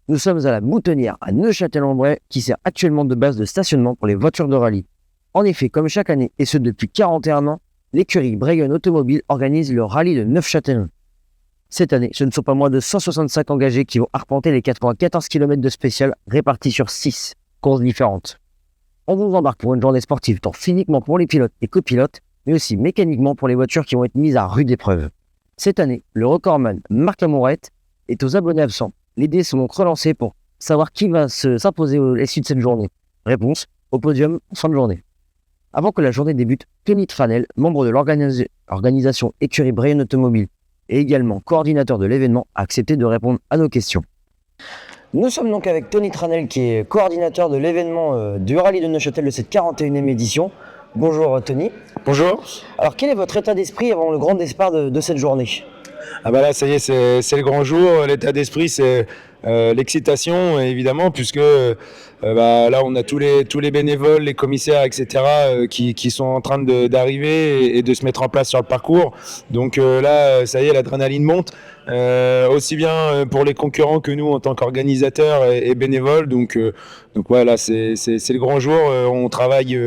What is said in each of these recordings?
Nous sommes à la Moutonnière à Neufchâtel-en-Bray qui sert actuellement de base de stationnement pour les voitures de rallye. En effet, comme chaque année, et ce depuis 41 ans, l'écurie Breguin Automobile organise le rallye de Neufchâtel. Cette année, ce ne sont pas moins de 165 engagés qui vont arpenter les 94 km de spécial répartis sur 6 courses différentes. On vous embarque pour une journée sportive tant physiquement pour les pilotes et copilotes, mais aussi mécaniquement pour les voitures qui vont être mises à rude épreuve. Cette année, le recordman Marc Lamourette est aux abonnés absents. Les dés sont donc relancés pour savoir qui va s'imposer à l'issue de cette journée. Réponse, au podium en fin de journée. Avant que la journée débute, Tony Tranel, membre de l'organisation Écurie Breguin Automobile et également coordinateur de l'événement, a accepté de répondre à nos questions. Nous sommes donc avec Tony Tranel qui est coordinateur de l'événement du rallye de Neufchâtel de cette 41e édition. Bonjour Tony. Bonjour. Alors quel est votre état d'esprit avant le grand départ de cette journée ? Ah bah là, ça y est, c'est le grand jour. L'état d'esprit, c'est l'excitation, évidemment, puisque là, on a tous les bénévoles, les commissaires, etc., qui sont en train d'arriver et de se mettre en place sur le parcours. Donc là, ça y est, l'adrénaline monte, aussi bien pour les concurrents que nous en tant qu'organisateurs et bénévoles. Donc voilà, c'est le grand jour. On travaille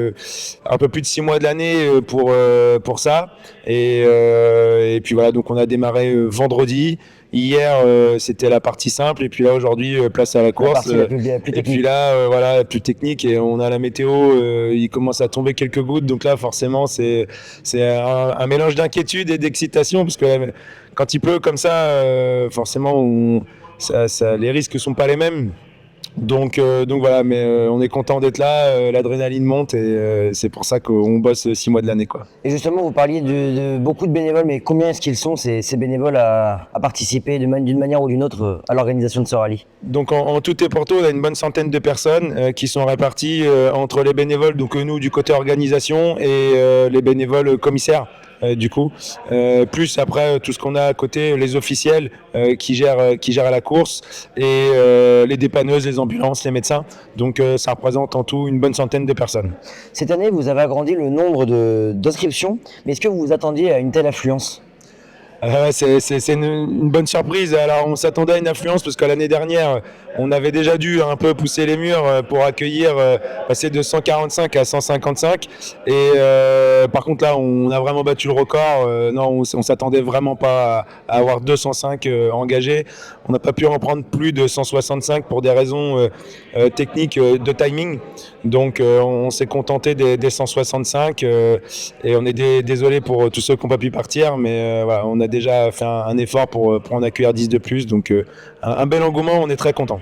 un peu plus de 6 mois de l'année pour ça. Et puis voilà, donc on a démarré vendredi. Hier, c'était la partie simple, et puis là aujourd'hui, place à la course. La plus et puis là, voilà, plus technique, et on a la météo. Il commence à tomber quelques gouttes, donc là, forcément, c'est un mélange d'inquiétude et d'excitation, parce que quand il pleut comme ça, forcément, les risques sont pas les mêmes. Donc voilà, mais on est content d'être là, l'adrénaline monte, et c'est pour ça qu'on bosse 6 mois de l'année, quoi. Et justement, vous parliez de beaucoup de bénévoles, mais combien est-ce qu'ils sont ces bénévoles à participer d'une manière ou d'une autre à l'organisation de ce rallye ? Donc en tout et pour tout, on a une bonne centaine de personnes qui sont réparties entre les bénévoles, donc nous du côté organisation, et les bénévoles commissaires. Du coup, plus après tout ce qu'on a à côté, les officiels qui gèrent la course, et les dépanneuses, les ambulances, les médecins. Donc ça représente en tout une bonne centaine de personnes. Cette année, vous avez agrandi le nombre d'inscriptions, mais est-ce que vous vous attendiez à une telle affluence ? C'est une bonne surprise. Alors on s'attendait à une affluence parce que l'année dernière on avait déjà dû un peu pousser les murs pour accueillir, passer de 145 à 155, et par contre là on a vraiment battu le record. Non, on s'attendait vraiment pas à avoir 205 engagés. On n'a pas pu en prendre plus de 165 pour des raisons techniques de timing, donc on s'est contenté des 165, et on est désolé pour tous ceux qui n'ont pas pu partir, mais voilà, on a déjà fait un effort pour en accueillir 10 de plus, donc un bel engouement, on est très content.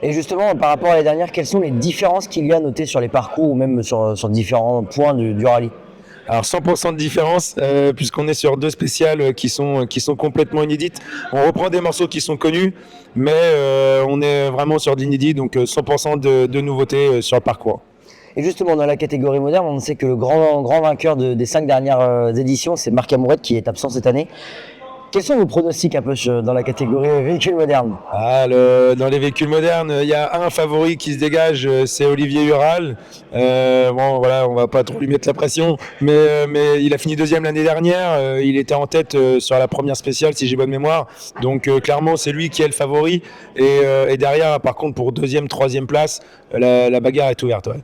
Et justement, par rapport à l'année dernière, quelles sont les différences qu'il y a notées sur les parcours ou même sur différents points du rallye ? Alors 100% de différence, puisqu'on est sur 2 spéciales qui sont complètement inédites. On reprend des morceaux qui sont connus, mais on est vraiment sur de l'inédit, donc 100% de nouveautés sur le parcours. Et justement, dans la catégorie moderne, on sait que le grand vainqueur des 5 dernières éditions, c'est Marc Lamourette qui est absent cette année. Quels sont vos pronostics un peu dans la catégorie véhicules modernes ? Dans les véhicules modernes, il y a un favori qui se dégage, c'est Olivier Ural. Bon, voilà, on va pas trop lui mettre la pression, mais il a fini 2e l'année dernière. Il était en tête sur la première spéciale, si j'ai bonne mémoire. Donc clairement, c'est lui qui est le favori. Et derrière, par contre, pour 2e, 3e place, la bagarre est ouverte. Ouais.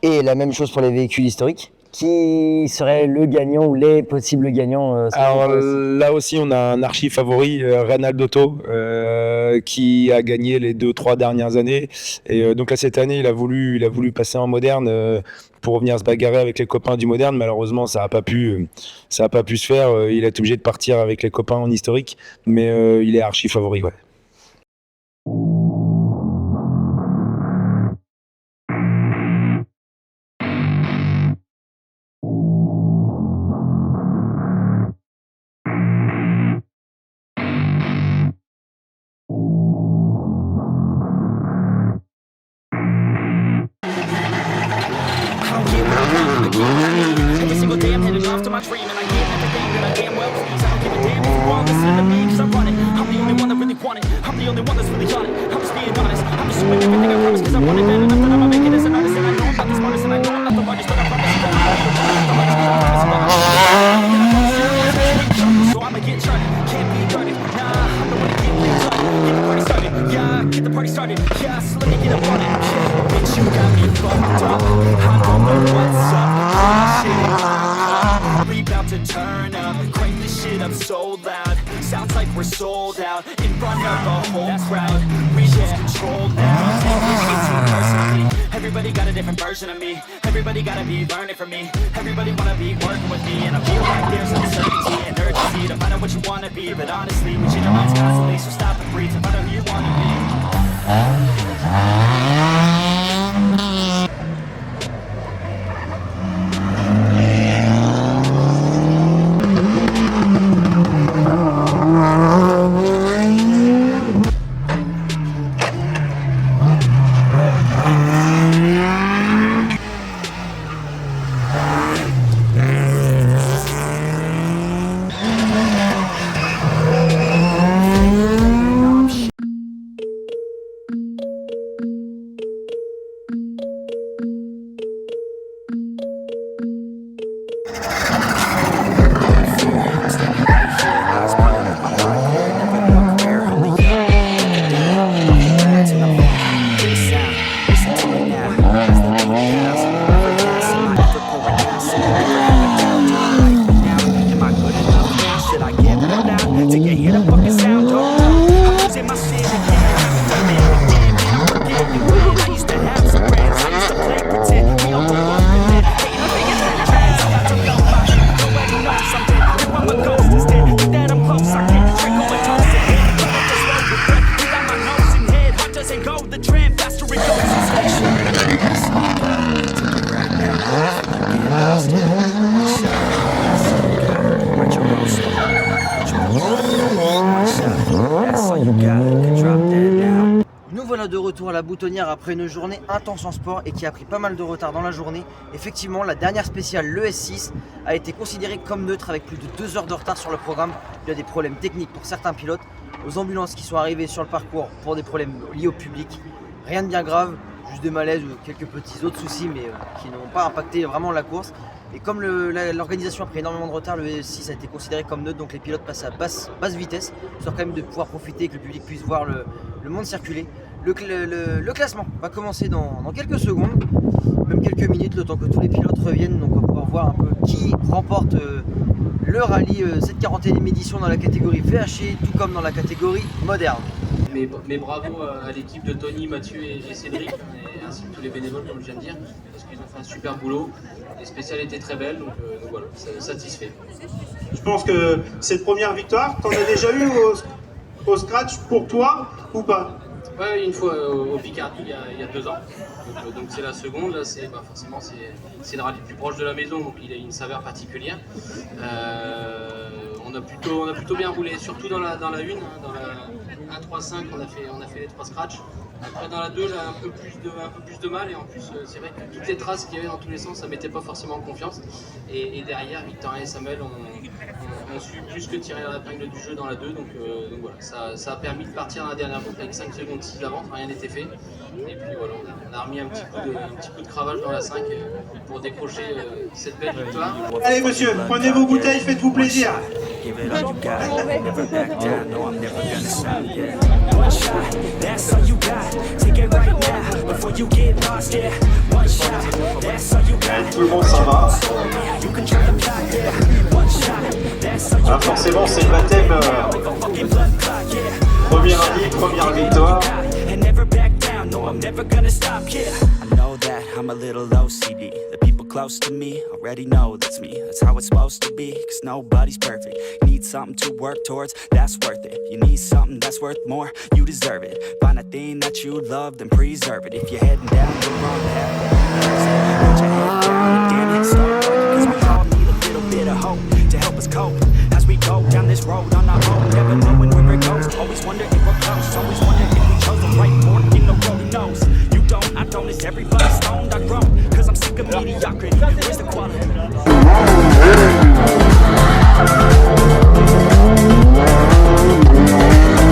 Et la même chose pour les véhicules historiques ? Qui serait le gagnant ou les possibles gagnants Alors là aussi, on a un archi favori, Reynald Auto, qui a gagné les 2-3 dernières années. Et donc là, cette année, il a voulu passer en moderne pour venir se bagarrer avec les copains du moderne. Malheureusement, ça a pas pu se faire. Il a été obligé de partir avec les copains en historique, mais il est archi favori, ouais. Every single day I'm headed off to my dream, and I get everything that I damn well please. I don't give a damn if you all listen to me, cause I run it. I'm the only one that really want it. I'm the only one that's really on it. I'm just being honest. I'm just doing everything I promise, cause I want it bad enough that I'ma make it as an artist. And I know I'm not the smartest, and I know I'm not the largest, but I promise that I'm not the so I'ma get started. Can't be guarded. Nah, I'm the one that can't be started. Get the party started. Yeah, get the party started. different version of me. Everybody gotta be learning from me. Everybody wanna be working with me. And I feel like there's uncertainty and urgency to find out what you wanna be. But honestly, we change our minds constantly, so stop and breathe and find out who you wanna be. Nous voilà de retour à la Boutonnière après une journée intense en sport et qui a pris pas mal de retard dans la journée. Effectivement, la dernière spéciale, le S6, a été considérée comme neutre avec plus de 2 heures de retard sur le programme. Il y a des problèmes techniques pour certains pilotes, aux ambulances qui sont arrivées sur le parcours pour des problèmes liés au public. Rien de bien grave, juste des malaises ou quelques petits autres soucis mais qui n'ont pas impacté vraiment la course. Et comme l'organisation a pris énormément de retard, le S6 a été considéré comme neutre, donc les pilotes passent à basse vitesse, histoire quand même de pouvoir profiter et que le public puisse voir le monde circuler. Le classement va commencer dans quelques secondes, même quelques minutes, le temps que tous les pilotes reviennent. Donc on va pouvoir voir un peu qui remporte le rallye, cette 41e édition dans la catégorie VHC, tout comme dans la catégorie moderne. Mais bravo à l'équipe de Tony, Mathieu et Cédric, et ainsi que tous les bénévoles, comme je viens de dire, parce qu'ils ont fait un super boulot. Les spéciales étaient très belles, donc voilà, satisfait. Je pense que cette première victoire, t'en as déjà eu au scratch pour toi ou pas? Ouais, une fois au Picardie il y a 2 ans. Donc c'est la seconde, là forcément c'est le rallye le plus proche de la maison, donc il a une saveur particulière. On a plutôt bien roulé, surtout dans la 1, dans la 1-3-5 on a fait les 3 scratchs. Après dans la 2 j'ai un peu plus de mal, et en plus c'est vrai que toutes les traces qu'il y avait dans tous les sens ça mettait pas forcément en confiance. Et derrière Victorin et Samuel ont su plus que tirer la épingle du jeu dans la 2, donc voilà, ça a permis de partir dans la dernière boucle avec 5 secondes 6 d'avance, rien n'était fait. Et puis voilà, on a remis un petit coup de cravache dans la 5 pour décrocher cette belle victoire. Allez monsieur, prenez vos bouteilles, faites-vous plaisir. Give it all you got, never back down, no I'm never gonna stop, yeah. One shot, that's all you got, take it right now, before you get lost, yeah. One shot, that's all you got. Tout le monde s'en va. You can try the clock, yeah. One shot, that's all you got. Forcément c'est le baptême, premier rallye, première victoire. And never back down, no I'm never gonna stop, yeah. I know that I'm a little OCD. The people close to me already know that's me. That's how it's supposed to be, cause nobody's perfect. You need something to work towards, that's worth it. You need something that's worth more, you deserve it. Find a thing that you love, then preserve it. If you're heading down the wrong path, put your head down and damn it, start working. Cause we all need a little bit of hope to help us cope as we go down this road on our own, never knowing where it goes. Always wonder if we're close, always wonder if we chose the right fork, you know who knows. You don't, I don't, is everybody stoned? I grown, cause I'm sick of mediocrity. Where's the quality?